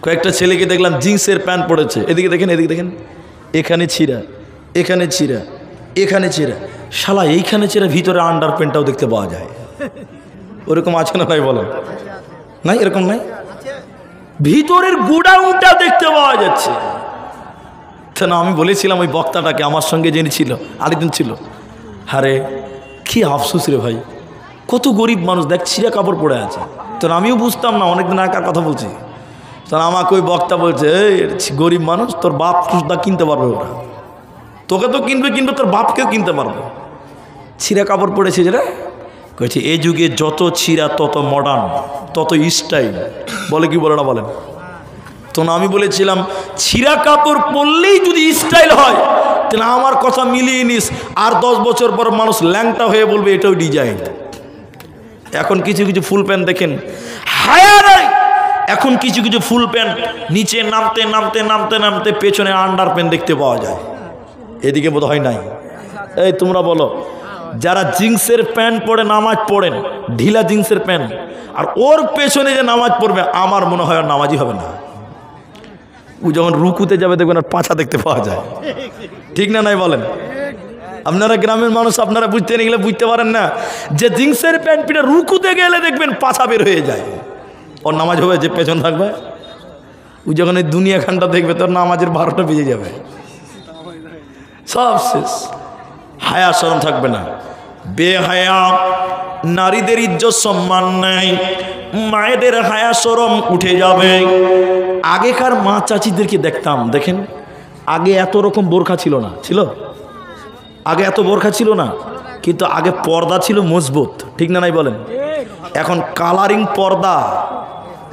কয়েকটা ছেলেকে দেখলাম জিন্সের প্যান্ট পরেছে, এদিকে দেখেন, এদিকে দেখেন, এখানে ছিঁড়া, এখানে ছিঁড়া, এখানে ছিঁড়া, শালা এইখানে ছিঁড়া, ভিতরে আন্ডার প্যান্টটাও দেখতে পাওয়া যায়। ওরকম আছে না ভাই বলেন? নাই, এরকম নাই, ভিতরের গোডাউনটা দেখতে পাওয়া যাচ্ছে। না আমি বলেছিলাম ওই বক্তাটাকে, আমার সঙ্গে যিনি ছিল আরেকদিন ছিল, আরে কি আফসোস রে ভাই, কত গরিব মানুষ দেখ ছিঁড়া কাপড় পরে আছে। তো আমিও বুঝতাম না, অনেকদিন আগের কথা বলছি। তখন আমাকে ওই বক্তা বলছে, এই গরিব মানুষ, তোর বাপ সুদা কিনতে পারবে, ওরা তোকে তো কিনবে, কিনবে তোর বাপকেও কিনতে পারবে। ছিঁড়া কাপড় পরেছে যেটা কয়েছে, এই যুগে যত ছিঁড়া তত মডার্ন, তত স্টাইল, বলে কি বলে না বলেন? তো আমি বলেছিলাম ছিঁড়া কাপড় পরলেই যদি স্টাইল হয়, তাহলে আমার কথা মিলিয়ে নিস, আর 10 বছর পর মানুষ ল্যাংটা হয়ে বলবে এটাও ডিজাইন। এখন কিছু কিছু ফুল প্যান্ট দেখেন, হায়া নাই। এখন কিছু কিছু ফুল প্যান্ট নিচে নামতে নামতে নামতে নামতে পেছনে আন্ডার প্যান্ট দেখতে পাওয়া যায়। এদিকে বোধ হয় নাই। এই তোমরা বলো, যারা জিন্সের প্যান্ট পরে নামাজ পড়েন, ঢিলা জিন্সের প্যান্ট, আর ওর পেছনে যে নামাজ পড়বে, আমার মনে হয় আর নামাজই হবে না। ও যখন রুকুতে যাবে দেখবেন আর পাছা দেখতে পাওয়া যায়, ঠিক না নাই বলেন? আপনারা গ্রামের মানুষ, আপনারা বুঝতে গেলে বুঝতে পারেন না যে জিন্সের প্যান্ট পিঠে রুকুতে গেলে দেখবেন পাছা বের হয়ে যায়, ওর নামাজ হবে। যে পেছন থাকবে ও যখন এই দুনিয়া খানটা দেখবে, তোর নামাজের 12টা বেজে যাবে, সব শেষ। হায়া শরম থাকবে না, বেহায়া, নারীদের ইজ্জত সম্মান নেই, মায়েদের হায়া শরম উঠে যাবে। আগেকার মা চাচিদেরকে দেখতাম, দেখেন আগে এত রকম বোরখা ছিল না, ছিল আগে এত বোরখা ছিল না, কিন্তু আগে পর্দা ছিল মজবুত, ঠিক না নাই বলেন? এখন কালারিং পর্দা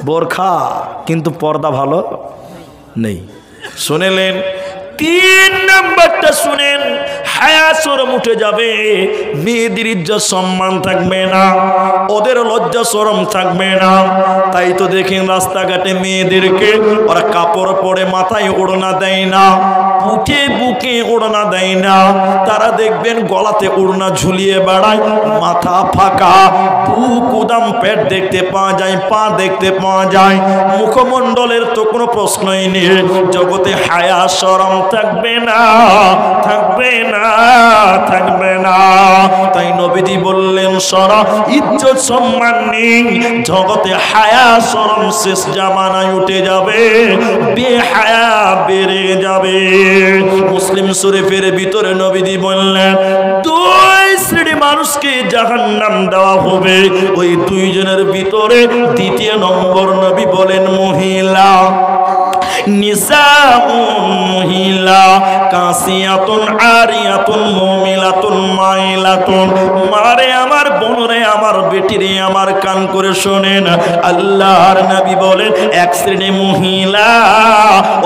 বোরখা, কিন্তু পর্দা ভালো নেই। শুনেলেন? 3 নাম্বারটা শুনেন, হায়া শরম উঠে যাবে, মেয়েদের ইজ্জত সম্মান থাকবে না, ওদের লজ্জা শরম থাকবে না। তাই তো দেখেন রাস্তাঘাটে মেয়েদেরকে ওরা কাপড় পরে মাথায় ওড়না দেয় না, বুকে বুকে ওড়না দেয় না, তারা দেখবেন গলাতে ওড়না ঝুলিয়ে বেড়ায়, মাথা ফাঁকা, বুক উদাম, পেট দেখতে পাওয়া যায়, পা দেখতে পাওয়া যায়, মুখমণ্ডলের তো কোনো প্রশ্নই নেই। জগতে হায়া শরম থাকবে না, থাকবে না, থাকবে না। তাই নবীজি বললেন, শরম ইজ্জত সম্মান নেই, জগতে হায়া শরম শেষ জামানায় উঠে যাবে, বেহায়া বেড়ে যাবে। মুসলিম শরীফের ভিতরে নবীজি বললেন, 2 শ্রেণী মানুষকে জাহান্নাম দেওয়া হবে। ওই 2 জনের ভিতরে 2 নম্বর নবী বলেন মহিলা। নিসাউন, মহিলা, কাসিয়াতুন আরিয়াতুন মুমিলাতুন মাইলাতুন। মারে আমার বোনরে, আমার বেটিরে, আমার কান করে শোনেন, আল্লাহর নবী বলেন 1 শ্রেণী মহিলা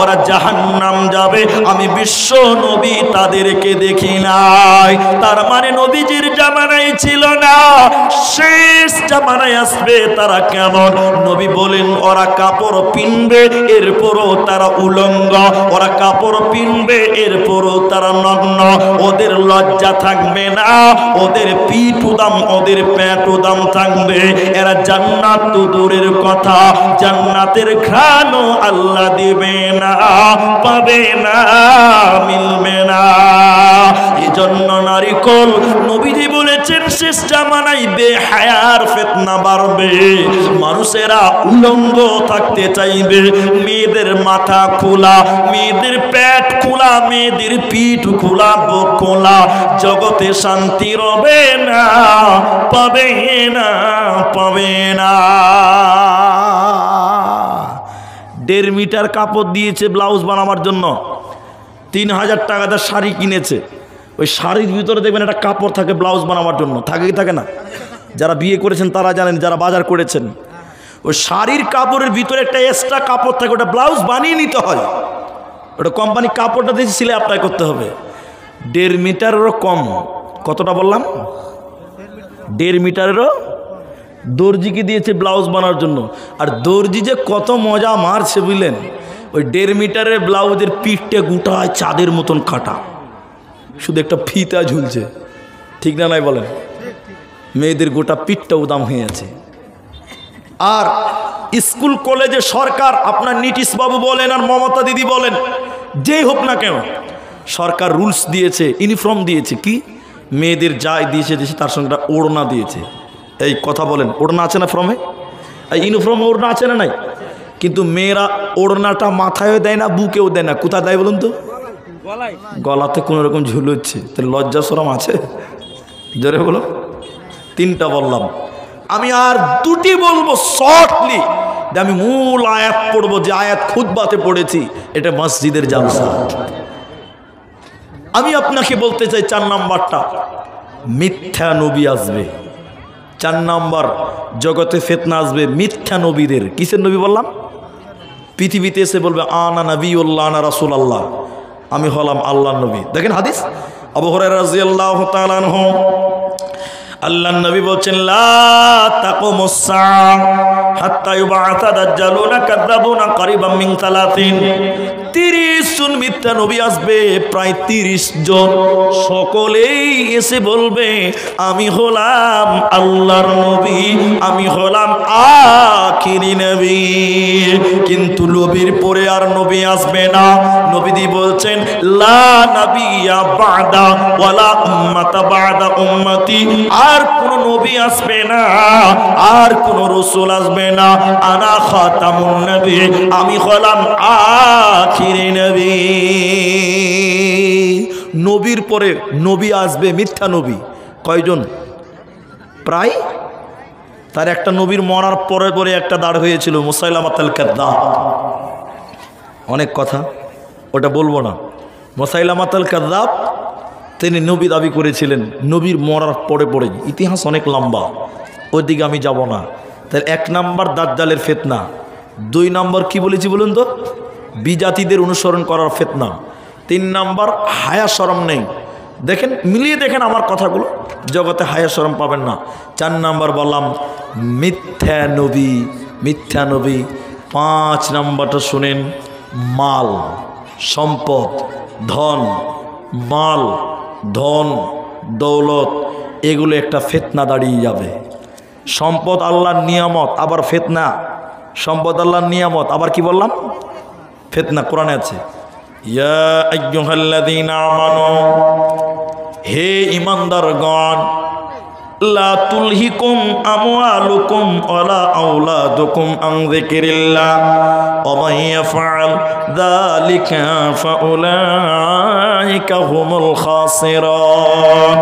ওরা জাহান্নাম যাবে, আমি বিশ্ব নবী তাদেরকে দেখি নাই। তার মানে নবীজির জামানায় ছিল না, শেষ জামানায় আসবে। তারা কেমন? নবী বলেন ওরা কাপড় পিনবে, এরপরও তারা উলঙ্গ, ওরা কাপড় পিনবে, এরপরও তারা নগ্ন, ওদের লজ্জা থাকবে না, ওদের পিঠ উদাম, ওদের পেট উদাম থাকবে। এরা জান্নাত তো দূরের কথা, জান্নাতের ঘ্রাণও আল্লাহ দিবে না, পাবে না, মিলবে না। এজন্য নারীকুল নবীজি বলেছেন শেষ জামানায় বেহায়ার ফিতনা বাড়বে, মানুষেরা উলঙ্গ থাকতে চাইবে, মেয়েদের মাথা খোলা, মেয়েদের পেট খোলা, মেয়েদের পিঠ খোলা, বুক খোলা। জগতে শান্তি রবে না, পাবে না, পাবে না। 1.5 মিটার কাপড় দিয়েছে ব্লাউজ বানাবার জন্য, 3000 টাকাতে শাড়ি কিনেছে। ওই শাড়ির ভিতরে দেখবেন একটা কাপড় থাকে ব্লাউজ বানাবার জন্য, থাকে কি থাকে না? যারা বিয়ে করেছেন তারা জানেন, যারা বাজার করেছেন, ওই শাড়ির কাপড়ের ভিতরে একটা এক্সট্রা কাপড় থাকে, ওটা ব্লাউজ বানিয়ে নিতে হয়। ওটা কোম্পানি কাপড়টা দিয়ে সিলে অ্যাপ্লাই করতে হবে। 1.5 মিটারেরও কম। কতটা বললাম? 1.5 মিটারেরও। দর্জিকে দিয়েছে ব্লাউজ বানানোর জন্য, আর দর্জি যে কত মজা মারছে বুঝলেন। ওই 1.5 মিটারের ব্লাউজের পিঠটা গোটায় চাঁদের মতন কাটা, শুধু একটা ফিতা ঝুলছে, ঠিক না নাই বলেন? মেয়েদের গোটা পিঠটা উদাম হয়ে আছে। আর স্কুল কলেজে সরকার, আপনার নীতিশ বাবু বলেন আর মমতা দিদি বলেন, যেই হোক না কেন, সরকার রুলস দিয়েছে, ইউনিফর্ম দিয়েছে, কি মেয়েদের যাই দিয়েছে তার সঙ্গে একটা ওড়না দিয়েছে। এই কথা বলেন, ওড়না আছে না ফর্মে? এই ইউনিফর্মে ওড়না আছে না নাই? কিন্তু মেয়েরা ওড়নাটা মাথায়ও দেয় না, বুকেও দেয় না, কোথায় দেয় বলুন তো? গলাতে কোনো রকম ঝুলুচ্ছে। তাহলে লজ্জা শরম আছে? জোরে বলো। 3টা বললাম, আমি আর 2টি বলবো শর্টলি। আমি মূল আয়াত পড়বো, যে আয়াত খুতবাতে পড়েছি, এটা মসজিদের জালসা। আমি আপনাকে বলতে চাই 4 নাম্বারটা, মিথ্যা নবী আসবে। 4 নাম্বার, জগতে ফিতনা আসবে মিথ্যা নবীদের। কিসের নবী বললাম? পৃথিবীতে এসে বলবে আনা নবিউল্লাহ আনা রাসূলুল্লাহ, আমি হলাম আল্লাহর নবী। দেখেন হাদিস, আবু হুরায়রা রাদিয়াল্লাহু তাআলা আনহু, আল্লাহর নবী বলছেন লা তাকুমুস সাআ হাত্তা ইউবাআসা দাজ্জালুনা কাযাবুনা করিবাম মিন 30 জন মিথ্যা নবী আসবে, প্রায় 30 জন। সকলেই এসে বলবে আমি হলাম আল্লাহর নবী, আমি হলাম আখিরি নবী। কিন্তু নবীর পরে আর নবী আসবে না। নবীজি বলছেন লা নাবিয়্যা বা'দা ওয়ালা উম্মাতা বা'দা উম্মতি, আর কোন নবী আসবে না, আর কোন রাসূল আসবে না। আনা খাতামুন নবী, আমি হলাম আখিরি নবী। নবীর পরে নবী আসবে মিথ্যা নবী। কয়জন? প্রায়। তার একটা নবীর মরার পরে পরে একটা দাঁড় হয়েছিল, মুসাইলামাতুল কাযযাব। অনেক কথা, ওটা বলবো না। মুসাইলামাতুল কাযযাব তিনি নবী দাবি করেছিলেন, নবীর মরার পরে পরে। ইতিহাস অনেক লম্বা, ওইদিকে আমি যাব না। তার 1 নাম্বার দাজ্জালের ফিতনা। 2 নাম্বার কি বলেছি বলুন তো? বিজাতিদের অনুসরণ করার ফিতনা। 3 নাম্বার হায়া শরম নেই। দেখেন, মিলিয়ে দেখেন আমার কথাগুলো, জগতে হায়া শরম পাবেন না। 4 নাম্বার বললাম মিথ্যা নবী, মিথ্যা নবী। 5 নাম্বারটা শুনেন, মাল সম্পদ, ধন, মাল ধন দৌলত, এগুলো একটা ফিতনা দাঁড়িয়ে যাবে। সম্পদ আল্লাহর নিয়ামত, আবার ফিতনা। সম্পদ আল্লাহর নিয়ামত, আবার কি বললাম? ফিতনা। কোরআনে আছে ইয়া আইয়ুহাল্লাযীনা আমানু, হে ঈমানদারগণ, লা তুলহিকুম আমওয়ালুকুম ওয়ালা আওলাদুকুম আন যিকরিল্লাহ ওয়া মান ইয়াফআল যালিকা ফাউলাইকা হুমুল খাসিরুন।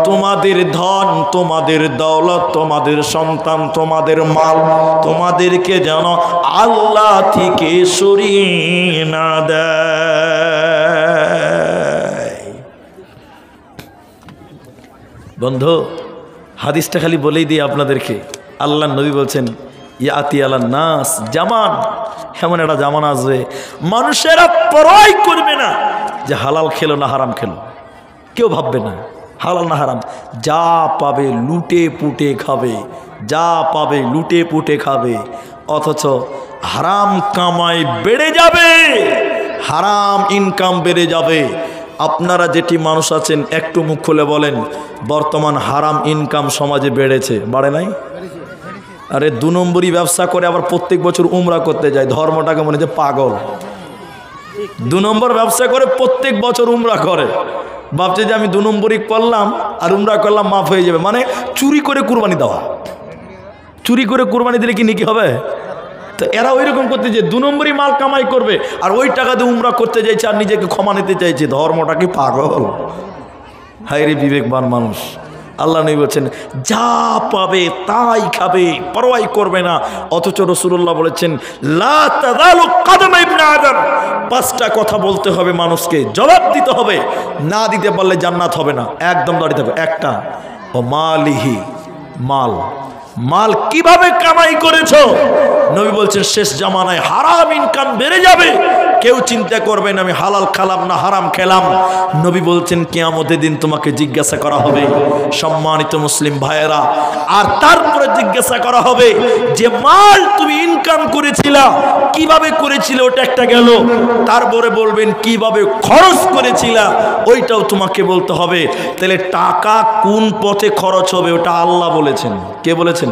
তোমাদের ধন, তোমাদের দৌলত, তোমাদের সন্তান, তোমাদের মাল, তোমাদেরকে যেন আল্লাহ থেকে সরিয়ে না দেয়। বন্ধু, হাদিসটা খালি বলেই দিই আপনাদেরকে। আল্লাহ নবী বলছেন ইয়াতি আলান নাস জামান, এমন একটা জামানা আসবে মানুষেরা পরোয়া করবে না যে হালাল খেলো না হারাম খেলো। কেউ ভাববে না হালাল না হারাম, যা পাবে লুটে পুটে খাবে, যা পাবে লুটে পুটে খাবে। অথচ হারাম কামাই বেড়ে যাবে, হারাম ইনকাম বেড়ে যাবে। আপনারা যেটি মানুষ আছেন একটু মুখ খুলে বলেন, বর্তমান হারাম ইনকাম সমাজে বেড়েছে, বাড়ে নাই? আরে 2 নম্বরই ব্যবসা করে আবার প্রত্যেক বছর উমরা করতে যায়, ধর্মটাকে মনে হচ্ছে পাগল। 2 নম্বর ব্যবসা করে প্রত্যেক বছর উমরা করে, ভাবছে যে আমি 2 নম্বরই করলাম আর উমরা করলাম মাফ হয়ে যাবে। মানে চুরি করে কুরবানি দেওয়া। চুরি করে কুরবানি দিলে কি নেকি হবে? তো এরা ওই রকম করতে যে 2 নম্বরই মাল কামাই করবে আর ওই টাকা দিয়ে উমরা করতে চাইছে আর নিজেকে ক্ষমা নিতে চাইছে। ধর্মটা কি পাগল? হায় রে বিবেকবান মানুষ। আল্লাহ নবী বলছেন যা পাবে তাই খাবে, পরোয়াই করবে না। অথচ রাসূলুল্লাহ বলেছেন লা তাযালু কদমা ইবনে আদম, 5টা কথা বলতে হবে মানুষকে, জবাব দিতে হবে, না দিতে পারলে জান্নাত হবে না, একদম দাঁড়িয়ে থাকবে। একটা, ও মালিহি, মাল। মাল কিভাবে কামাই করেছো? নবী বলছেন শেষ জামানায় হারাম ইনকাম বেড়ে যাবে, কেউ চিন্তা করবে না আমি হালাল খেলাম না হারাম খেলাম। নবী বলছেন কিয়ামতের দিন তোমাকে জিজ্ঞাসা করা হবে, সম্মানিত মুসলিম ভাইয়েরা, আর তারপরে জিজ্ঞাসা করা হবে যে মাল তুমি ইনকাম করেছিলা, কিভাবে করেছিলে ওটা একটা গেল, তারপরে বলবেন কিভাবে খরচ করেছিলা ওইটাও তোমাকে বলতে হবে। তাহলে টাকা কোন পথে খরচ হবে ওটা আল্লাহ বলেছেন। কে বলেছেন?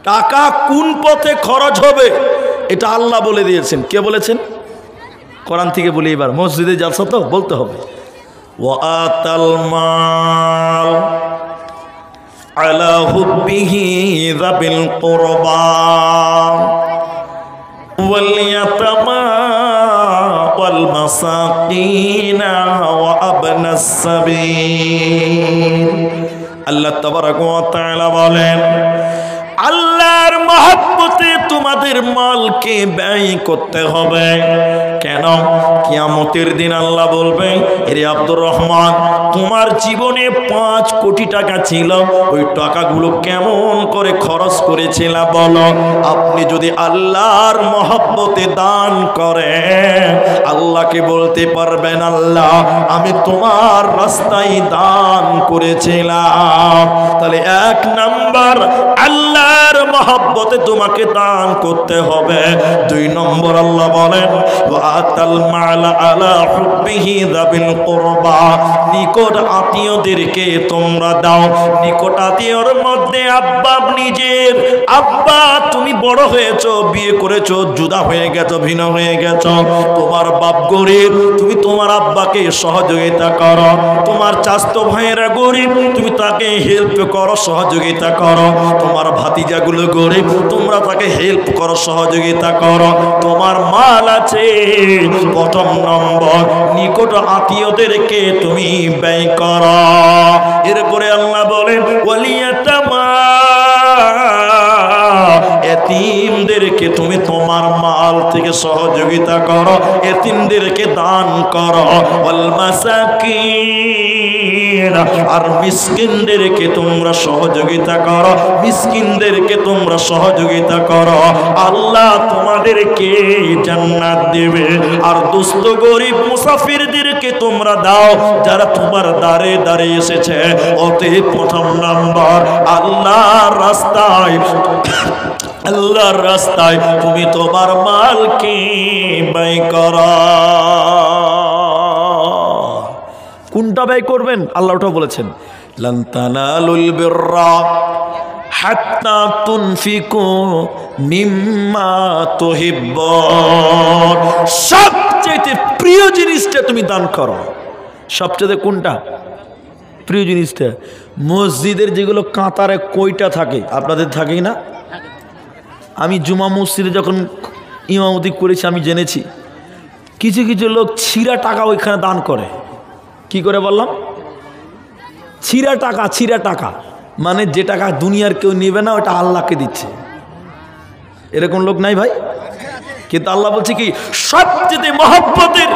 টাকা কোন পথে খরচ হবে এটা আল্লাহ বলে দিয়েছেন। কে বলেছেন? কোরআন থেকে বলি, এবার মসজিদে জালসা তো বলতে হবে। ওয়াতাল মাল আলা হুব্বিহি যাবিল কুরবা ওয়াল ইয়াতামা ওয়াল মাসাকিন ওয়া আবনাস সাবিল। আল্লাহ তাবারাক ওয়া তাআলা বলেন, আল্লাহর মহব্বতে তোমাদের মালকে ব্যয় করতে হবে। কেন? কিয়ামতের দিন আল্লাহ বলবে, এরে আব্দুর রহমান, তোমার জীবনে 5 কোটি টাকা ছিল, ওই টাকাগুলো কেমন করে খরচ করেছিলা বলো। আপনি যদি আল্লাহর মহব্বতে দান করেন, আল্লাহকে বলতে পারবেন, আল্লাহ আমি তোমার রাস্তায় দান করেছিলাম। তাহলে 1 নাম্বার আল্লাহর মহব্বতে তোমাকে দান করতে হবে। 2 নম্বর আল্লাহ বলেন, ওয়াতাল মাল আলা হুব্বিহি যাবিল কুরবা, নিকট আত্মীয়দেরকে তোমরা দাও। নিকট আত্মীয়র মধ্যে আব্বা, নিজের আব্বা, তুমি বড় হয়েছো, বিয়ে করেছো, জুদা হয়ে গেছো, ভিন্ন হয়ে গেছো, তোমার বাপ গরিব, তুমি তোমার আব্বাকে সহযোগিতা করো। তোমার চাচতো ভাইয়েরা গরিব, তুমি তাকে হেল্প করো, সহযোগিতা করো। তোমার ভাতিজাগুলো গরিব, তোমরা তাকে হেল্প করো, সহযোগিতা করো। তোমার মাল আছে, 1 নম্বর নিকট আত্মীয়দেরকে তুমি ব্যয় করো। এরপরে আল্লাহ বলেন, ওয়ালিয়াতামা, এতিমদেরকে তুমি তোমার মাল থেকে সহযোগিতা করো, এতিমদেরকে দান করো। ওয়াল মাসাকিন, আর মিসকিনদেরকে তোমরা সহযোগিতা করো, মিসকিনদেরকে তোমরা সহযোগিতা করো। আল্লাহ তোমাদেরকে জান্নাত দেবে। আর দুস্থ গরিব মুসাফিরদেরকে তোমরা দাও, যারা তোমার দ্বারে দ্বারে এসেছে। অতএব 1 নাম্বার আল্লাহর রাস্তায়, আল্লাহর রাস্তায় তুমি তোমার মালকে ব্যয় করো। কোনটা ব্যয় করবেন আল্লাহ ওটা বলেছেন, লান তানালুল বিররা হাত্তা তুনফিকু মিম্মা তুহিব্বুন। সবচেয়ে প্রিয় জিনিসটা তুমি দান করো। সবচেয়ে কোনটা প্রিয় জিনিসটা? মসজিদের যেগুলো কাতারে কয়টা থাকে, আপনাদের থাকেই না? আমি জুমা মসজিদে যখন ইমামতি করেছি আমি জেনেছি, কিছু কিছু লোক ছিঁড়া টাকা ওইখানে দান করে। কি করে বললাম? ছিঁড়া টাকা, ছিঁড়া টাকা মানে যে টাকা দুনিয়ার কেউ নেবে না, ওটা আল্লাহকে দিচ্ছে। এরকম লোক নাই ভাই? কিন্তু আল্লাহ বলছে কি, সবচেয়ে মহব্বতের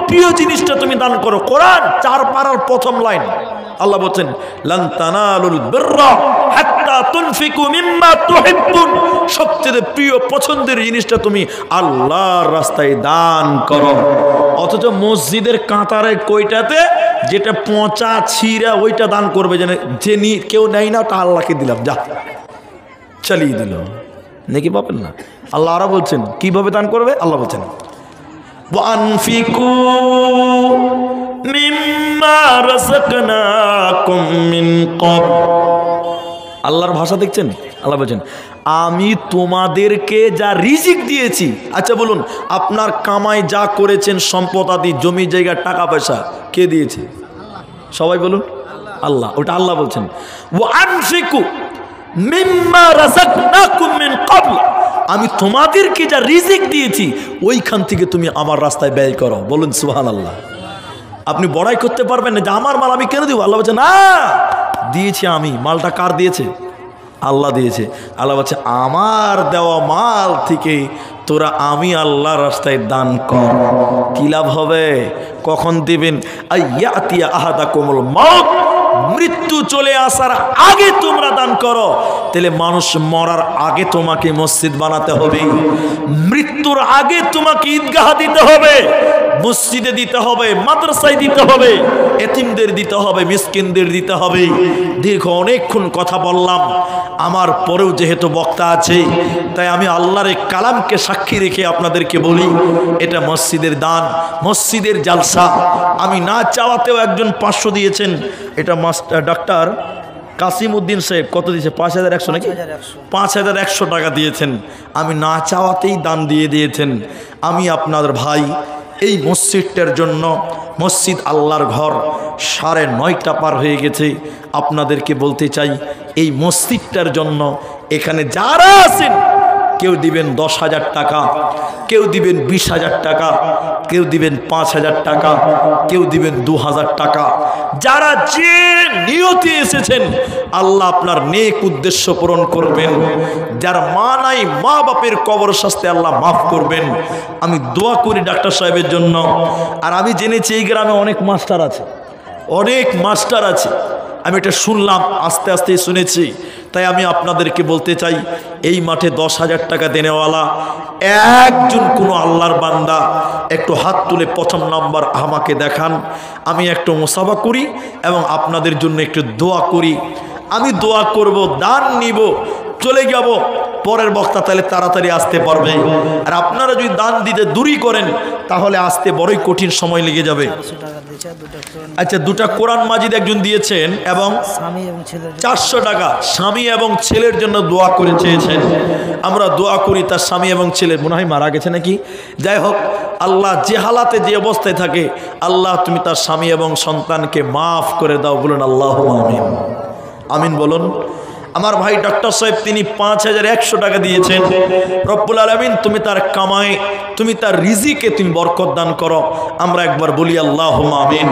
প্রিয় জিনিসটা তুমি দান করো। কোরআন 4 পারার 1ম লাইন আল্লাহ বলছেন, লান তানালুল বিররা হাত্তা তুনফিকু মিম্মা তুহিব্বুন। সবচেয়ে প্রিয় পছন্দের জিনিসটা তুমি আল্লাহর রাস্তায় দান করো। অথচ মসজিদের কাতারে কয়টাতে যেটা পচা ছিঁড়া ওইটা দান করবে, যে কেউ নেয় না, ওটা আল্লাহকে দিলাম, যা চালিয়ে দিল, নাকি পাবেন না? আল্লাহ আরো বলছেন কিভাবে দান করবে। আল্লাহ বলছেন, ওয়ানফিকু মিম্মা রাযাকনাকুম মিন ক্বাবল। আল্লাহর ভাষা দেখছেন? আল্লাহ বলছেন, আমি তোমাদেরকে যা রিজিক দিয়েছি। আচ্ছা বলুন, আপনার কামাই যা করেছেন, সম্পদ আদি, জমি জায়গা, টাকা পয়সা, কে দিয়েছে? সবাই বলুন, আল্লাহ। ওটা আল্লাহ বলছেন, ওয়ানফিকু মিম্মা রাযাকনাকুম মিন ক্বাবল। আমি তোমাদেরকে যা রিজিক দিয়েছি ওইখান থেকে তুমি আমার রাস্তায় ব্যয় করো। বলুন সুবহানাল্লাহ। আপনি বড়াই করতে পারবেন না যে আমার মাল আমি কেন দিব। আল্লাহ বলছে, না, দিয়েছি আমি। মালটা কার দিয়েছে? আল্লাহ দিয়েছে। আল্লাহ বলছে, আমার দেওয়া মাল থেকে তোরা আমি আল্লাহর রাস্তায় দান কর। কি লাভ হবে? কখন দিবেন? আইয়াতিয়া আহাদাকুমুল মাউত, মৃত্যু চলে আসার আগে তোমরা দান করো। তাহলে মানুষ মরার আগে তোমাকে মসজিদ বানাতে হবে, মৃত্যুর আগে তোমাকে ঈদগাহ দিতে হবে, মসজিদে দিতে হবে, মাদ্রাসায় দিতে হবে, এতিমদের দিতে হবে, মিসকিনদের দিতে হবে। দীর্ঘ অনেকক্ষণ কথা বললাম, আমার পরেও যেহেতু বক্তা আছে, তাই আমি আল্লাহর এই কালামকে সাক্ষী রেখে আপনাদেরকে বলি, এটা মসজিদের দান, মসজিদের জালসা। আমি না চাওয়াতেও একজন 500 দিয়েছেন। এটা ডাক্তার কাসিমউদ্দিন সাহেব কত দিয়েছে? 5100 নাকি? 5100 টাকা দিয়েছেন। আমি না চাওয়াতেই দান দিয়ে দিয়েছেন। আমি আপনাদের ভাই, এই মসজিদটার জন্য, মসজিদ আল্লাহর ঘর 9:30 পার হয়ে গেছে, আপনাদেরকে বলতে চাই এই মসজিদটার জন্য এখানে যারা আছেন কেউ দিবেন 10,000 টাকা, কেউ দিবেন 20,000 টাকা, কেউ দিবেন 5,000 টাকা, কেউ দিবেন 2,000 টাকা। যারা যে নিয়তে এসেছেন আল্লাহ আপনার নেক উদ্দেশ্য পূরণ করবেন। যার মা নাই, মা বাপের কবর শাস্তি আল্লাহ মাফ করবেন। আমি দোয়া করি ডাক্তার সাহেবের জন্য। আর আমি জেনেছি এই গ্রামে অনেক মাস্টার আছে, অনেক মাস্টার আছে। আমি এটা শুনলাম, আস্তে আস্তে শুনেছি। তাই আমি আপনাদেরকে বলতে চাই এই মাঠে 10,000 টাকা দেনেওয়ালা একজন কোনো আল্লাহর বান্দা একটু হাত তুলে প্রথম নাম্বার আমাকে দেখান। আমি একটু মুসাফা করি এবং আপনাদের জন্য একটু দোয়া করি। আমি দোয়া করব, দান নিব, চলে যাব। পরের বক্তা তাহলে তাড়াতাড়ি আসতে পারবে। আর আপনারা যদি দান দিতে দেরি করেন তাহলে আসতে বড়ই কঠিন সময় লেগে যাবে। আচ্ছা, 2টা কোরআন মাজিদ একজন দিয়েছেন এবং 400 টাকা স্বামী এবং ছেলের জন্য দোয়া করে চেয়েছেন। আমরা দোয়া করি তার স্বামী এবং ছেলে মনে হয় মারা গেছে নাকি, যাই হোক, আল্লাহ যে হালাতে যে অবস্থায় থাকে আল্লাহ তুমি তার স্বামী এবং সন্তানকে মাফ করে দাও। বলুন আল্লাহুম্মা আমিন। আমিন বলুন। আমার ভাই ডক্টর সাহেব তিনি 5100 টাকা দিয়েছেন। রব্বুল আলামিন তুমি তার কামাই, তুমি তার রিজিকে তুমি বরকত দান করো। আমরা একবার বলি আল্লাহুম্মা আমিন।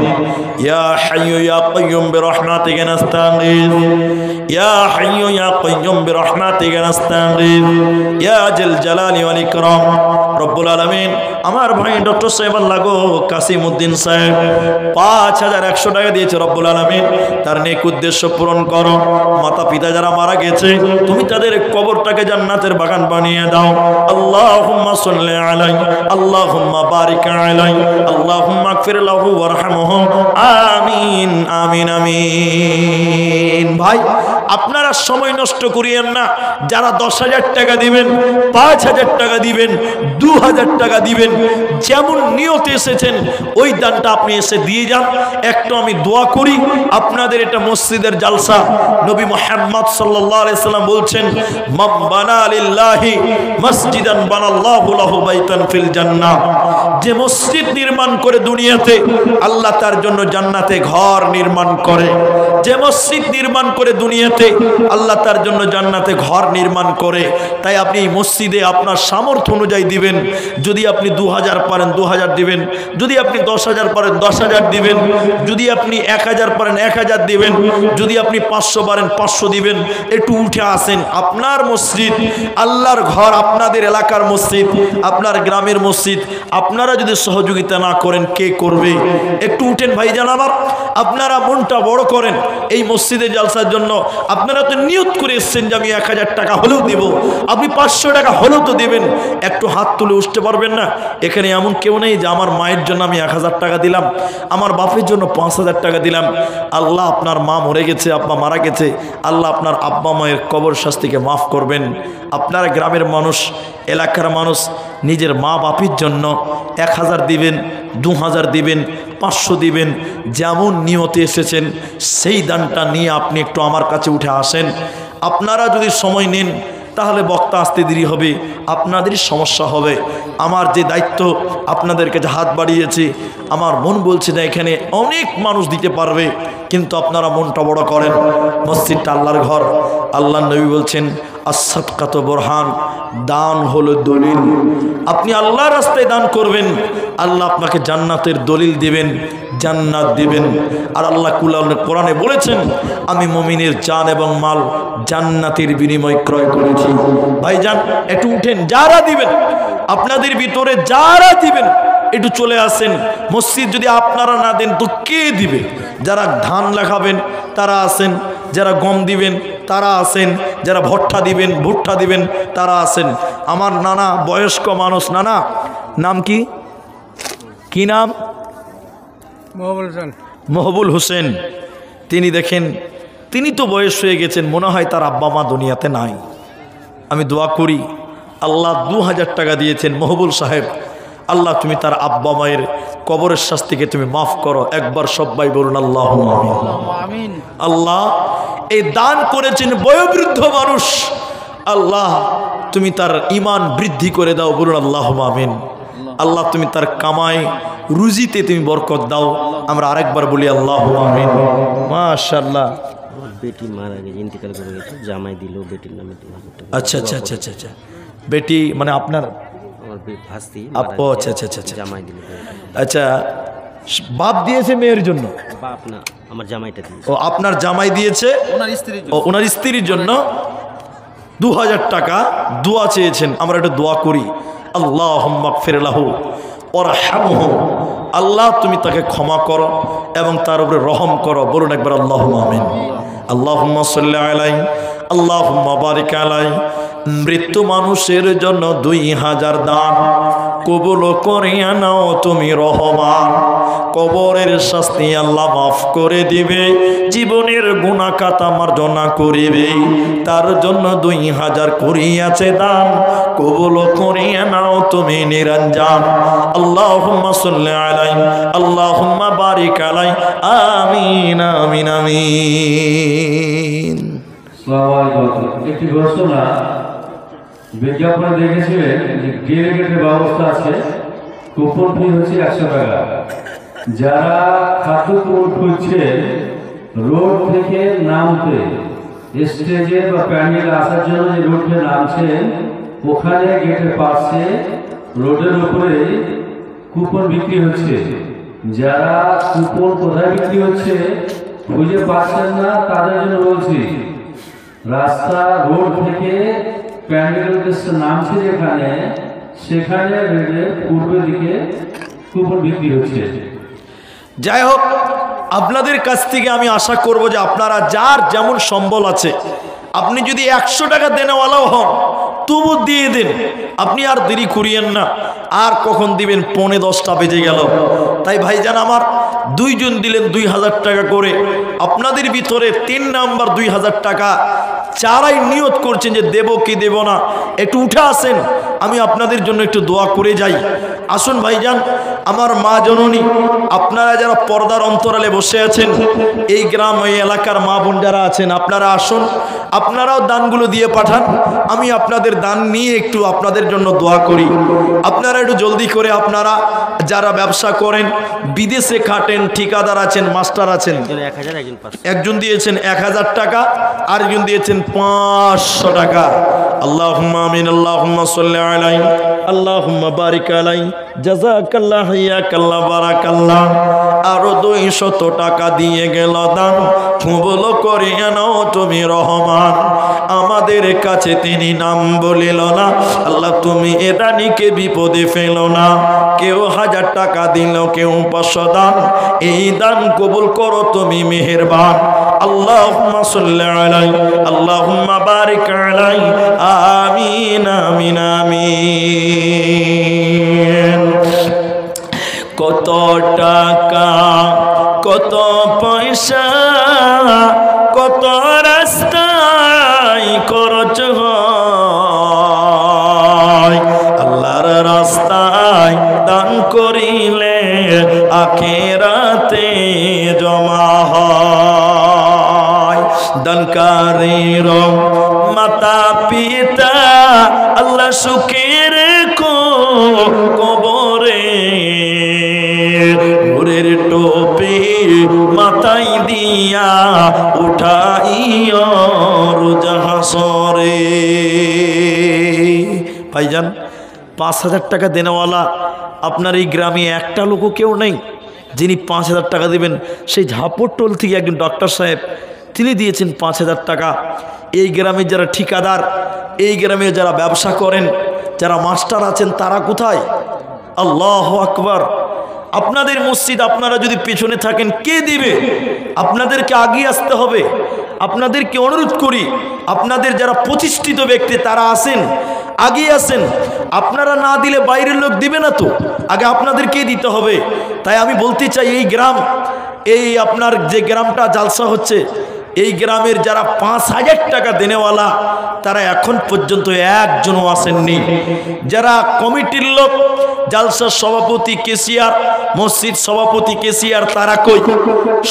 ইয়া হাইয়্যু ইয়া কাইয়্যুম বিরহমাতিকা নাস্তাগীথ, ইয়া হাইয়্যু ইয়া কাইয়্যুম বিরহমাতিকা নাস্তাগীথ, ইয়া জাল জালালি ওয়াল ইকরাম। রব্বুল আলামিন আমার ভাই ডক্টর সাহেব আল্লাহ গো কাসিমউদ্দিন সাহেব 5100 টাকা দিয়েছে। রব্বুল আলামিন তার নেক উদ্দেশ্য পূরণ করো। মাতা পিতা যারা মারা গেছে তুমি তাদের কবরটাকে জান্নাতের বাগান বানিয়ে দাও। আল্লাহুম্মা সাল্লি আলাইহি, আল্লাহুম্মা বারিক আলাইহি, আল্লাহুম্মা আগফির লাহু ওয়ারহামহু। আমিন আমিন আমিন। ভাই আপনারা সময় নষ্ট করিয়েন না। যারা 10,000 টাকা দিবেন, 5,000 টাকা দিবেন, 2,000 টাকা দিবেন, যেমন নিয়তে এসেছেন ওই দানটা আপনি এসে দিয়ে যান। একটু আমি দোয়া করি আপনাদের, এটা মসজিদের জালসা। নবী মুহাম্মদ সাল্লাল্লাহু আলাইহি সাল্লাম বলছেন মান বানা লিল্লাহি মসজিদান বানাল্লাহু লাহু বাইতান ফিল জান্নাহ। যে মসজিদ নির্মাণ করে দুনিয়াতে আল্লাহ তার জন্য জান্নাতে ঘর নির্মাণ করে। যে মসজিদ নির্মাণ করে দুনিয়াতে আল্লাহ তার জন্য জান্নাতে ঘর নির্মাণ করে। তাই আপনি এই মসজিদে আপনার সামর্থ্য অনুযায়ী দিবেন। যদি আপনি 2,000 পারেন 2,000 দিবেন, যদি আপনি 10,000 পারেন 10,000 দিবেন, যদি আপনি 1,000 পারেন 1,000 দিবেন, যদি আপনি 500 পারেন 500 দিবেন। একটু উঠে আসেন, আপনার মসজিদ, আল্লাহর ঘর, আপনাদের এলাকার মসজিদ, আপনার গ্রামের মসজিদ। আপনারা যদি সহযোগিতা না করেন কে করবে? একটু উঠেন ভাইজান আমার, আপনারা মনটা বড় করেন এই মসজিদে জালসার জন্য। আপনারা তো নিয়ত করে এসছেন যে আমি 1,000 টাকা হলেও দিব, আপনি 500 টাকা হলেও তো দেবেন। একটু হাত তুলে উঠতে পারবেন না? এখানে এমন কেউ নেই যে আমার মায়ের জন্য আমি 1,000 টাকা দিলাম, আমার বাপের জন্য 5,000 টাকা দিলাম। আল্লাহ আপনার মা মরে গেছে, আব্বা মারা গেছে, আল্লাহ আপনার আব্বা মায়ের কবর শাস্তিকে মাফ করবেন। আপনার গ্রামের মানুষ, এলাকার মানুষ নিজের মা বাপের জন্য 1,000 দিবেন, 2,000 দিবেন, 500 দিবেন। যেমন নিয়তে এসেছেন সেই দানটা নিয়ে আপনি একটু আমার কাছে উঠে আসেন। আপনারা যদি সময় নেন তাহলে বক্তা আসতে দেরি হবে, আপনাদেরই সমস্যা হবে। আমার যে দায়িত্ব আপনাদের কাছে হাত বাড়িয়েছি, আমার মন বলছে না এখানে অনেক মানুষ দিতে পারবে, কিন্তু আপনারা মনটা বড় করেন। মসজিদটা আল্লাহর ঘর। আল্লাহর নবী বলছেন আস-সাদকাতু বুরহান, দান হলো দলিল। আপনি আল্লাহর রাস্তায় দান করবেন, আল্লাহ আপনাকে জান্নাতের দলিল দিবেন, জান্নাত দিবেন। আর আল্লাহ কোরআনে বলেছেন আমি মুমিনের জান এবং মাল জান্নাতের বিনিময়ে ক্রয় করেছি। ভাইজান একটু উঠেন, যারা দিবেন আপনাদের ভিতরে যারা দিবেন একটু চলে আসেন। মসজিদ যদি আপনারা না দেন তো কে দিবে? যারা ধান লাগাবেন তারা আসেন, যারা গম দিবেন তারা আসেন, যারা ভুট্টা দিবেন তারা আসেন। আমার নানা বয়স্ক মানুষ, নানা নাম কি? কি নাম? মহবুল হোসেন। তিনি দেখেন, তিনি তো বয়স হয়ে গেছেন, মনে হয় তার আব্বা মা দুনিয়াতে নাই। আমি দোয়া করি আল্লাহ 2,000 টাকা দিয়েছেন মহবুল সাহেব, আল্লাহ তুমি তার আব্বা মায়ের কবরের শাস্তিকে তুমি মাফ করো। একবার সবাই বলুন আল্লাহুম্মা আমিন। আল্লাহ এই দান করেছেন বয়োবৃদ্ধ মানুষ, আল্লাহ তুমি তার ঈমান বৃদ্ধি করে দাও, বলুন আল্লাহুম্মা আমিন। আল্লাহ তুমি তার কামাই রুজিতে তুমি বরকত দাও। আমরা আরেকবার বলি আল্লাহুম্মা আমিন। মাশাআল্লাহ। বেটি মারা গেছে, ইন্তেকাল করে গেছে, জামাই দিল বেটির নামে 2000 টাকা। আচ্ছা আচ্ছা আচ্ছা আচ্ছা আচ্ছা, বেটি মানে আপনার আমার ভাস্তি আপু? আচ্ছা আচ্ছা আচ্ছা আচ্ছা, জামাই দিল। আচ্ছা বাপ দিয়েছে মেয়ের জন্য? বাপ না, আমার জামাইটা দিয়েছে। ও আপনার জামাই দিয়েছে ওনার স্ত্রীর জন্য 2000 টাকা দোয়া চেয়েছেন। আমরা একটু দোয়া করি। আল্লাহুম্মা গফির লাহু ওয়ারহামহু, আল্লাহ তুমি তাকে ক্ষমা করো এবং তার উপরে রহম করো। বলুন একবার আল্লাহুম্মা আমিন। আল্লাহুম্মা সাল্লি আলাইহি আল্লাহুম্মা বারিক আলাইহি। মৃত্যু মানুষের জন্য 2000 দান কবুল করিয়া নাও তুমি রহমান। কবরের শাস্তি আল্লাহ মাফ করে দিবে, জীবনের গুনাহ খাতা মার্জনা করিবে, তার জন্য 2000 করিয়াছে দান কবুল করিয়া নাও তুমি নিরঞ্জন। আল্লাহুম্মা সাল্লি আলাইহি আল্লাহুম্মা বারিক আলাইহি। আমিন আমিন আমিন। একটি ঘোষণা বিজ্ঞাপনে দেখেছিলেন যে ডেলিগেটের ব্যবস্থা আছে, কুপন ফি হচ্ছে 100 টাকা। যারা খাদ্য কুপন খুঁজছে, রোড থেকে নামতে স্টেজে বা প্যান্ডেলে আসার জন্য যে রোড থেকে নামছেন, ওখানে গেটের পাশে রোডের উপরে কুপন বিক্রি হচ্ছে। যারা কুপন কোথায় বিক্রি হচ্ছে খুঁজে পাচ্ছেন না, তাদের জন্য বলছি, রাস্তা রোড থেকে প্যান্ডেলের উদ্দেশ্যে নামছে যেখানে, সেখানে রেলের পূর্ব দিকে কুপন বিক্রি হচ্ছে। যাই হোক, আপনাদের কাছ থেকে আমি আশা করব যে আপনারা যার যেমন সম্বল আছে, আপনি যদি 100 টাকা দেনেওয়ালাও হন তবু দিয়ে দিন, আপনি আর দেরি করিয়েন না। আর কখন দিবেন? 9:45 বেজে গেল। তাই ভাইজান আমার 2 জন দিলেন 2000 টাকা করে। আপনাদের ভিতরে 3 নাম্বার 2000 টাকা যারাই নিয়ত করছেন যে দেব কি দেব না, একটু উঠে আসেন, আমি আপনাদের জন্য একটু দোয়া করে যাই। আসুন ভাইজান, আমার মা জননী, আপনারা যারা পর্দার অন্তরালে বসে আছেন, এই গ্রাম এই এলাকার মা বোন যারা আছেন, আপনারা আসুন, আপনারাও দানগুলো দিয়ে পাঠান। আমি আপনাদের দান নিয়ে একটু আপনাদের জন্য দোয়া করি। আপনারা একটু জলদি করে, আপনারা যারা ব্যবসা করেন, বিদেশে খাটেন, ঠিকাদার আছেন, মাস্টার আছেন, 1000, একজন 500। একজন দিয়েছেন 1000 টাকা, আরেকজন দিয়েছেন 500 টাকা। আল্লাহুম্মা আমিন। আল্লাহুম্মা সাল্লি আলাইহি আল্লাহুম্মা বারিক আলাইহি। জাযাকাল্লাহু ইয়াকাল্লাহ বারাকাল্লাহ। আরো 200 টাকা দিয়ে গেল দান, কবুল করিয়া নাও তুমি রহমান। আমাদের কাছে তিনি নাম বলিল না, আল্লাহ তুমি এ দানিকে বিপদে ফেলো না। কেউ 1000 টাকা দিল, কেউ 500 দান, এই দান কবুল করো তুমি মেহেরবান। আল্লাহুম্মা সাল্লি আলাইহি আল্লাহুম্মা বারিক আলাইহি। আমিন আমিন আমিন। কত টাকা, কত পয়সা, কত রাস্তায় খরচ হয়, আল্লাহর রাস্তায় দান করিলে আখিরাতে জমা হয়। দানকারীর মাতা পিতা আল্লাহ সুখের কবরে, নূরের টোপি মাথায় দিয়া উঠাইও রোজ হাসরে। ভাইজান, 5000 টাকা দেনেওয়ালা আপনার এই গ্রামে একটা লোকও কেউ নেই যিনি 5000 টাকা দেবেন? সেই ঝাপড়টোল থেকে একজন ডক্টর সাহেব, তিনি দিয়েছেন 5000 টাকা। এই গ্রামের যারা ঠিকাদার, এই গ্রামে যারা ব্যবসা করেন, যারা মাস্টার আছেন, তারা কোথায়? আল্লাহু আকবার। আপনাদের মসজিদ, আপনারা যদি পেছনে থাকেন, কে দিবে? আপনাদেরকে আগিয়ে আসতে হবে। আপনাদেরকে অনুরোধ করি, আপনাদের যারা প্রতিষ্ঠিত ব্যক্তি তারা আসেন, আগিয়ে আসেন। আপনারা না দিলে বাইরের লোক দিবে না তো, আগে আপনাদেরকেই দিতে হবে। তাই আমি বলতে চাই, এই গ্রাম, এই আপনার যে গ্রামটা জালসা হচ্ছে, এই গ্রামের যারা 5,000 টাকা দেনেওয়ালা তারা এখন পর্যন্ত একজনও আসেননি। যারা কমিটির লোক, জালসার সভাপতি কেসিয়ার, মসজিদ সভাপতি কেসিয়ার, তারা কই?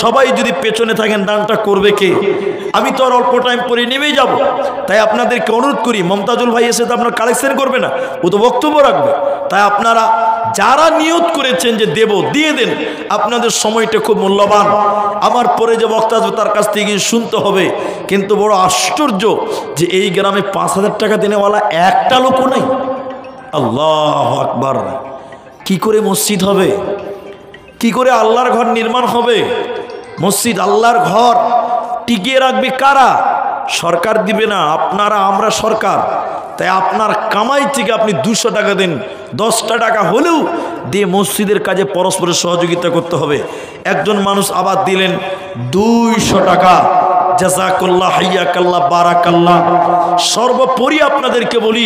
সবাই যদি পেছনে থাকেন দানটা করবে কে? আমি তো আর অল্প টাইম পরে নেমে যাব। তাই আপনাদেরকে অনুরোধ করি, মমতাজুল ভাই এসে তো আপনার কালেকশন করবে না, ও তো বক্তব্য রাখবে। তাই আপনারা যারা নিয়ত করেছেন যে দেব, দিয়ে দেন। আপনাদের সময়টা খুব মূল্যবান। আমার পরে যে বক্তা আসবে তার কাছ থেকে শুনতে হবে। কিন্তু বড় আশ্চর্য যে এই গ্রামে 5,000 টাকা দেনেওয়ালা একটা লোকও নেই। আল্লাহু আকবার। কি করে মসজিদ হবে? কি করে আল্লাহর ঘর নির্মাণ হবে? মসজিদ আল্লাহর ঘর টিকিয়ে রাখবে কারা? সরকার দিবে না, আপনারা, আমরা সরকার। তাই আপনার কামাই থেকে আপনি 200 টাকা দেন, 10টা টাকা হলেও দিয়ে মসজিদের কাজে পরস্পরের সহযোগিতা করতে হবে। একজন মানুষ আবার দিলেন 200 টাকা, জাযাকাল্লাহ, হাইয়াকাল্লাহ, বারাকাল্লাহ। সর্বোপরি আপনাদেরকে বলি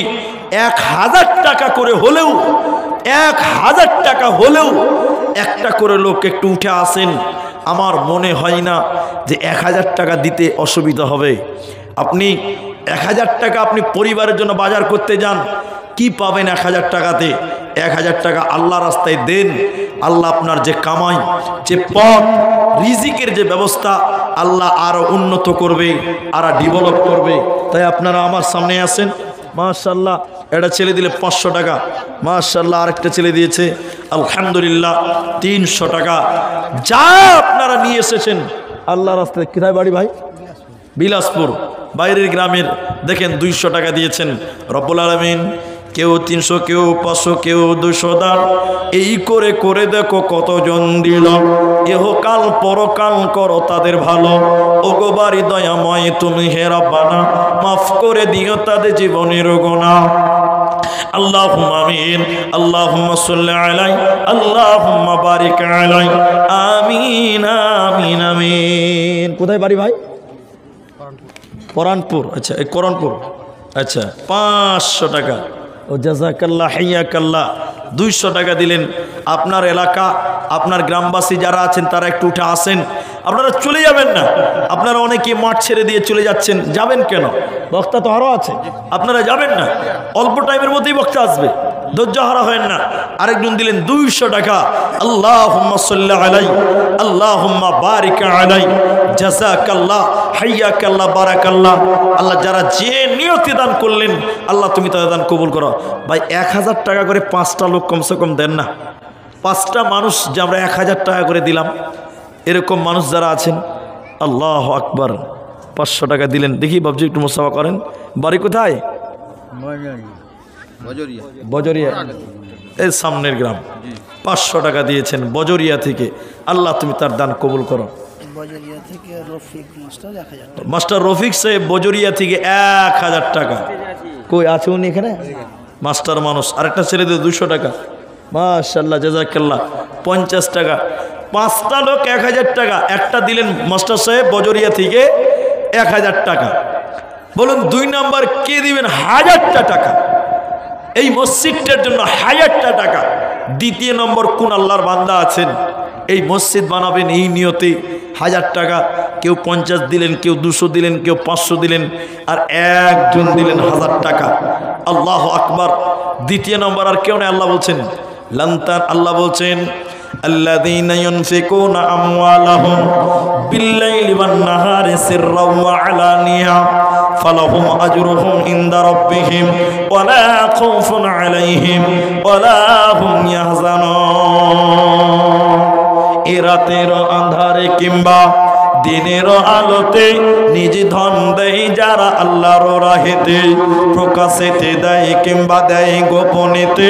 1,000 টাকা করে হলেও, 1,000 টাকা হলেও একটা করে লোক একটু উঠে আসেন। আমার মনে হয় না যে 1,000 টাকা দিতে অসুবিধা হবে। আপনি 1,000 টাকা আপনি পরিবারের জন্য বাজার করতে যান, কি পাবেন 1,000 টাকাতে? 1,000 টাকা আল্লাহ রাস্তায় দেন। আল্লাহ আপনার যে কামাই, যে পথ, রিজিকের যে ব্যবস্থা, আল্লাহ আরো উন্নত করবে, আরো ডেভেলপ করবে। তাই আপনারা আমার সামনে আসেন। মাশাআল্লাহ, এটা ছেলে দিলে 500 টাকা, মাশাআল্লাহ। আরেকটা ছেলে দিয়েছে আলহামদুলিল্লাহ 300 টাকা। যা আপনারা নিয়ে এসেছেন আল্লাহ রাস্তায়। কোথায় বাড়ি ভাই? বিলাসপুর। বাইরের গ্রামের দেখেন 200 টাকা দিয়েছেন। রব্বুল আলামিন কেউ 300, কেউ 500, কেউ 200 দান, এই করে করে দেখো কতজন দিল। ইহকাল পরকাল করো তাদের ভালো। ওগো বাড়ি দয়াময় তুমি হে রাব্বানা, মাফ করে দিও তাদের জীবনের গুনাহ। আল্লাহুম্মা আমিন। আল্লাহুম্মা সাল্লি আলাই, আল্লাহুম্মা বারিক আলাই। আমিন আমিন আমিন। কোথায় বাড়ি ভাই? পরানপুর। আচ্ছা, এই করণপুর। আচ্ছা, 500 টাকা। ও জাযাকাল্লাহ, হাইয়াকাল্লাহ। 200 টাকা দিলেন। আপনার এলাকা, আপনার গ্রামবাসী যারা আছেন তারা একটু উঠে আসেন। আপনারা চলে যাবেন না। আপনারা অনেকে মাঠ ছেড়ে দিয়ে চলে যাচ্ছেন, যাবেন কেন? বক্তা তো আরও আছে, আপনারা যাবেন না। অল্প টাইমের মধ্যেই বক্তা আসবে, ধৈর্য হারা হয় না। আরেকজন দিলেন 200 টাকা। আল্লাহুম্মা সাল্লি আলাই, আল্লাহুম্মা বারিক আলাই, জাযাকাল্লাহ, হাইয়াকাল্লাহ, বারাকাল্লাহ। আল্লাহ যারা যে নিয়তে দান করলেন, আল্লাহ তুমি তাদের দান কবুল করো। ভাই 1,000 টাকা করে 5টা লোক কমসে কম দেন না? 5টা মানুষ যে আমরা 1,000 টাকা করে দিলাম, এরকম মানুষ যারা আছেন, আল্লাহু আকবার। 500 টাকা দিলেন। দেখি বাবজি একটু মুসাফা করেন। বাড়ি কোথায়? বজরিয়া, এই সামনের গ্রাম। 500 টাকা দিয়েছেন বজরিয়া থেকে। আল্লাহ তুমি তার দান কবুল করো। বজরিয়া থেকে রফিক মাস্টার 1,000 টাকা। মাস্টার রফিক সাহেব বজরিয়া থেকে 1,000 টাকা। কই আছে উনি এখানে? মাস্টার মানুষ। আরেকটা ছেলে দিয়ে 200 টাকা। মাশাআল্লাহ, জাযাকাল্লাহ। 50 টাকা। 5টা লোক 1,000 টাকা। একটা দিলেন মাস্টার সাহেব বজরিয়া থেকে 1,000 টাকা। বলুন 2 নাম্বার কে দিবেন 1,000টা টাকা? এই মসজিদটার জন্য 1,000টা টাকা। দ্বিতীয় নম্বর কোন আল্লাহর বান্দা আছেন এই মসজিদ বানাবেন এই নিয়তে 1,000 টাকা? কেউ 50 দিলেন, কেউ 200 দিলেন, কেউ 500 দিলেন, আর একজন দিলেন 1,000 টাকা। আল্লাহু আকবার। দ্বিতীয় নম্বর আর কেউ নেই। আল্লাহ বলছেন লান্তান, আল্লাহ বলছেন আল্লাযীনা ইউনফিকুনা আমওয়ালাহুম বিল-লাইলি ওয়ান-নাহারি সিররাও ওয়া আলানিয়া ফালাহুম আজরুহুম ইনদা রাব্বিহিম ওয়া লা খাউফুন আলাইহিম ওয়া লা হুম ইয়াহজানুন। এ রাতের আঁধারে কিংবা দিনের আলোতে নিজ ধন দেয় যারা আল্লাহর রাহেতে, প্রকাশেতে দেয় কিংবা দেয় গোপনেতে,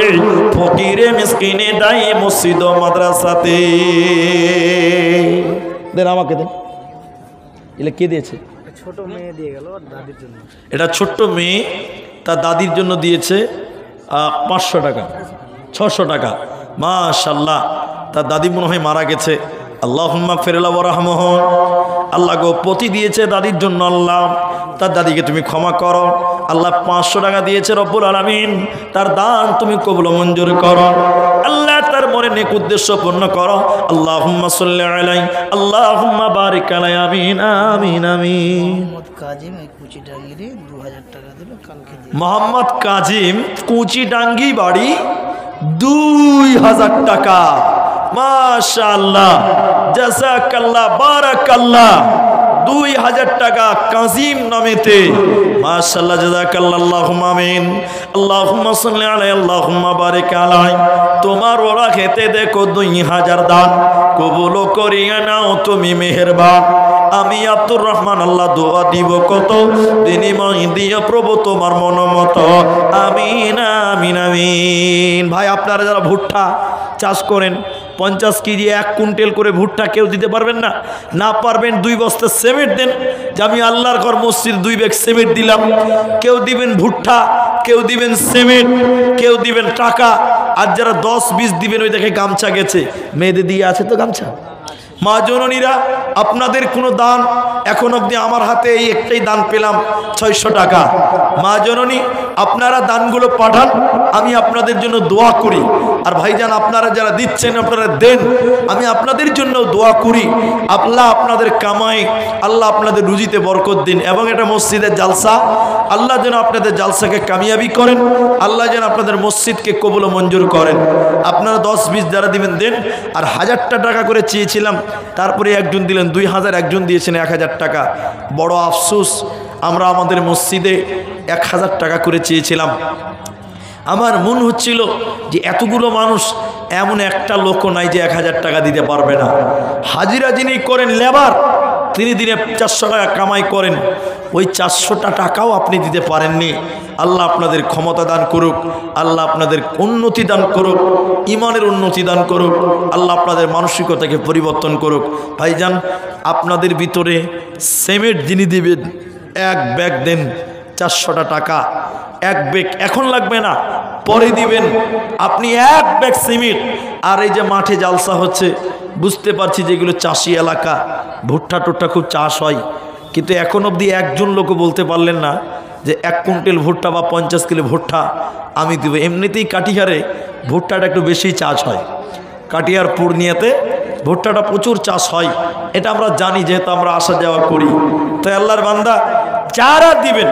ফকিরে মিসকিনে দেয় মসজিদ ও মাদ্রাসাতে। দেন, আমাকে দেন। এগুলো কে দিয়েছে? ছোট মেয়ে দিয়ে গেল দাদির জন্য। এটা ছোট্ট মেয়ে তার দাদির জন্য দিয়েছে 500 টাকা, 600 টাকা। মাশাআল্লাহ। তার দাদি মনে হয় মারা গেছে। আল্লাহুম্মা ফিরলা ওয়া রাহমহু। আল্লাহ গো পতি দিয়েছে দাদির জন্য, আল্লাহ তার দাদিকে তুমি ক্ষমা করো। আল্লাহ 500 টাকা দিয়েছে রব্বুল আলামিন, তার দান তুমি কবুল মঞ্জুর করো। আল্লাহ তার মনে করে নেক উদ্দেশ্য পূর্ণ করো। আল্লাহুম্মা সাল্লি আলাইহি আল্লাহুম্মা বারিক আলাইহি আমিন আমিন আমিন। মোহাম্মদ কাজিম এই কুচিটাঙ্গিরে 2000 টাকা দিল কালকে দিয়ে। মোহাম্মদ কাজিম কুচিডাঙ্গি বাড়ি 2000 টাকা। মাশাআল্লাহ, জাযাকাল্লাহ, বারাকাল্লাহ। 2000 টাকা কাজিম নামেতে। মাশাআল্লাহ, জাযাকাল্লাহ, আল্লাহুম্মা আমিন। আল্লাহুম্মা সাল্লি আলাইহি আল্লাহুম্মা বারিক আলাইহি। তোমার ওরা খেতে দেখো 2000 দান কবুল করিয়া নাও তুমি মেহেরবান। আমি আব্দুর রহমান আল্লাহ দোয়া দিব কত, বিনিময় দিয়ে প্রভু তোমার মনোমত। আমিন আমিন আমিন। ভাই আপনারা যারা ভুট্টা চাষ করেন 50 কেজি 1 কুইন্টাল করে ভুট্টা কেউ দিতে পারবেন না? না পারবেন 2 বস্তা সিমেন্ট দেন, যে আমি আল্লাহর ঘর মসজিদ 2 ব্যাগ সিমেন্ট দিলাম। কেউ দিবেন ভুট্টা, কেউ দিবেন সিমেন্ট, কেউ দিবেন টাকা। আর যারা 10-20 দিবেন ওই দেখে গামছা গেছে, মেয়েদের দিয়ে আছে তো গামছা। মা জননীরা আপনাদের কোনো দান এখন অবধি আমার হাতে এই একটাই দান পেলাম 600 টাকা। মা জননী আপনারা দানগুলো পাঠান, আমি আপনাদের জন্য দোয়া করি। আর ভাইজান আপনারা যারা দিচ্ছেন আপনারা দেন, আমি আপনাদের জন্য দোয়া করি। আল্লাহ আপনাদের কামাই, আল্লাহ আপনাদের রুজিতে বরকত দিন। এবং এটা মসজিদের জালসা, আল্লাহ যেন আপনাদের জালসাকে কামিয়াবি করেন, আল্লাহ যেন আপনাদের মসজিদকে কবুল ও মঞ্জুর করেন। আপনারা 10-20 যারা দিবেন দেন। আর 1000 টাকা করে চেয়েছিলাম, তারপরে একজন দিলেন 2000, একজন দিয়েছেন 1000 টাকা। বড় আফসোস, আমরা আমাদের মসজিদে 1000 টাকা করে চেয়েছিলাম। আমার মন হচ্ছিল যে এতগুলো মানুষ, এমন একটা লোকও নাই যে 1000 টাকা দিতে পারবে না। হাজিরা যিনি করেন লেবার, তিনি দিনে 400 টাকা কামাই করেন, ওই 400টা টাকাও আপনি দিতে পারেননি। আল্লাহ আপনাদের ক্ষমতা দান করুক, আল্লাহ আপনাদের উন্নতি দান করুক, ইমানের উন্নতি দান করুক, আল্লাহ আপনাদের মানসিকতাকে পরিবর্তন করুক। ভাইজান আপনাদের ভিতরে সিমেন্ট যিনি দিবেন 1 ব্যাগ দেন 400টা টাকা। 1 ব্যাগ এখন লাগবে না, পরে দিবেন। আপনি 1 ব্যাগ সিমেন্ট। আর এই যে মাঠে জালসা হচ্ছে, বুঝতে পারছি যেগুলো চাষি এলাকা, ভুট্টা টুট্টা খুব চাষ হয়, কিন্তু এখন অবধি একজন লোকও বলতে পারলেন না যে 1 কুইন্টাল ভুট্টা বা 50 কিলো ভুট্টা আমি দেব। এমনিতেই কাটিহারে ভুট্টাটা একটু বেশি চাষ হয়, কাটিহার পূর্ণিয়াতে ভুট্টাটা প্রচুর চাষ হয়, এটা আমরা জানি যেহেতু আমরা আসা যাওয়া করি। তাই আল্লাহর বান্দা যারা দিবেন,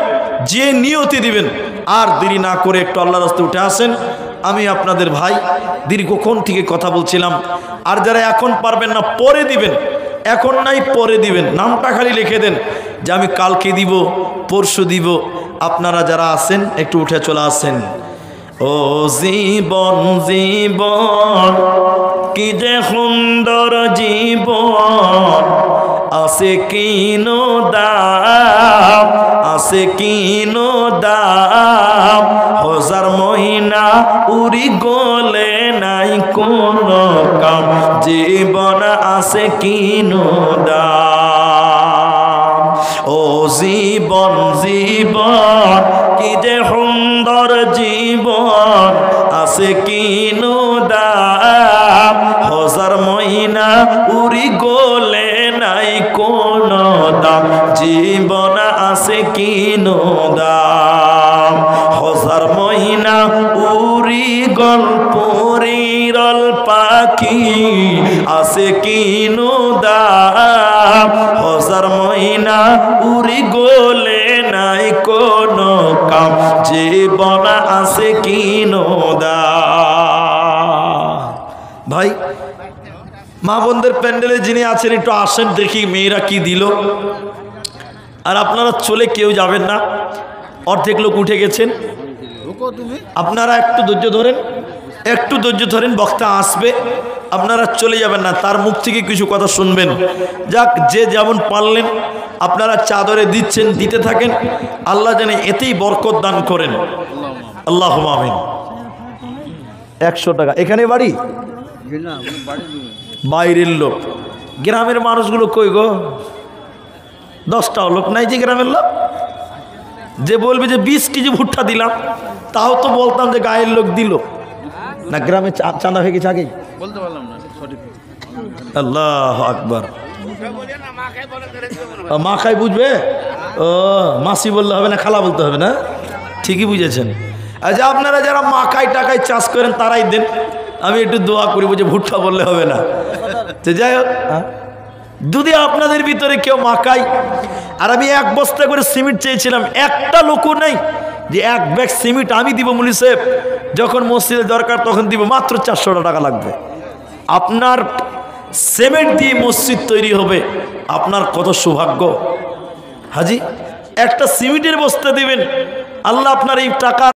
যে নিয়তি দিবেন, আর দেরি না করে একটু আল্লাহর রাস্তায় উঠে আসেন। আমি আপনাদের ভাই দীর্ঘক্ষণ থেকে কথা বলছিলাম। আর যারা এখন পারবেন না পরে দিবেন, এখন নাই পরে দিবেন, নামটা খালি লিখে দেন যে আমি কালকে দিব, পরশু দিব। আপনারা যারা আছেন একটু উঠে চলে আসেন। ও জীবন জীবন কি যে সুন্দর জীবন, আছে কিনো দাম, আছে কিনো দাম। 1000 মহিনা উড়ি গলে নাই কোনো কাম, জীবন আছে কিনো দাম। ও জীবন জীবন কি যে সুন্দর জীবন, আছে কিনো দাম। 1000 মহিনা উড়ি গলে নাই কোনো দাম, জীবন আছে কিনো দাম। 1000 মহিনা উড়ি গল পরিরল পাখি, আছে কিনো দাম। 1000 মহিনা উড়ি গলে নাই কোনো কাম, জীবন আছে কিনো দাম। ভাই মা বোনদের প্যান্ডেলে যিনি আছেন একটু আসেন, দেখি মেয়েরা কি দিল। আর আপনারা চলে কেউ যাবেন না, অর্ধেক লোক উঠে গেছেন। আপনারা একটু ধৈর্য ধরেন, একটু ধৈর্য ধরেন, বক্তা আসবে, আপনারা চলে যাবেন না, তার মুখ থেকে কিছু কথা শুনবেন। যাক, যে যেমন পারলেন আপনারা চাদরে দিচ্ছেন, দিতে থাকেন। আল্লাহ জানে এতেই বরকত দান করেন। আল্লাহুম্মা আমিন। 100 টাকা। এখানে বাড়ি? বাইরের লোক। গ্রামের মানুষগুলো কই গো? 10টাও লোক নাই যে গ্রামের লোক যে বলবে যে 20 কেজি ভুট্টা দিলাম, তাও তো বলতাম যে গায়ের লোক দিল না। গ্রামে চাঁদা হয়ে গেছে আগেই, বলতে পারলাম না সঠিক। আল্লাহু আকবার। মা খাই বুঝবে? ও মাসি বললে হবে না, খালা বলতে হবে না? ঠিকই বুঝেছেন। আচ্ছা, আপনারা যারা মাকাই টাকায় চাষ করেন তারাই দেন। আমি একটু দোয়া করি, বুঝে ভুট্টা বললে হবে না। তো যাই হোক, যদি আপনাদের ভিতরে কেউ মাকাই, আর আমি 1 বস্তা করে সিমেন্ট চেয়েছিলাম, একটা লোকও নেই যে 1 ব্যাগ সিমেন্ট আমি দিব মুলি সাহেব, যখন মসজিদে দরকার তখন দিব, মাত্র 400 টাকা লাগবে। আপনার সিমেন্ট দিয়ে মসজিদ তৈরি হবে, আপনার কত সৌভাগ্য হাজি। একটা সিমেন্টের বস্তা দিবেন, আল্লাহ আপনার এই টাকা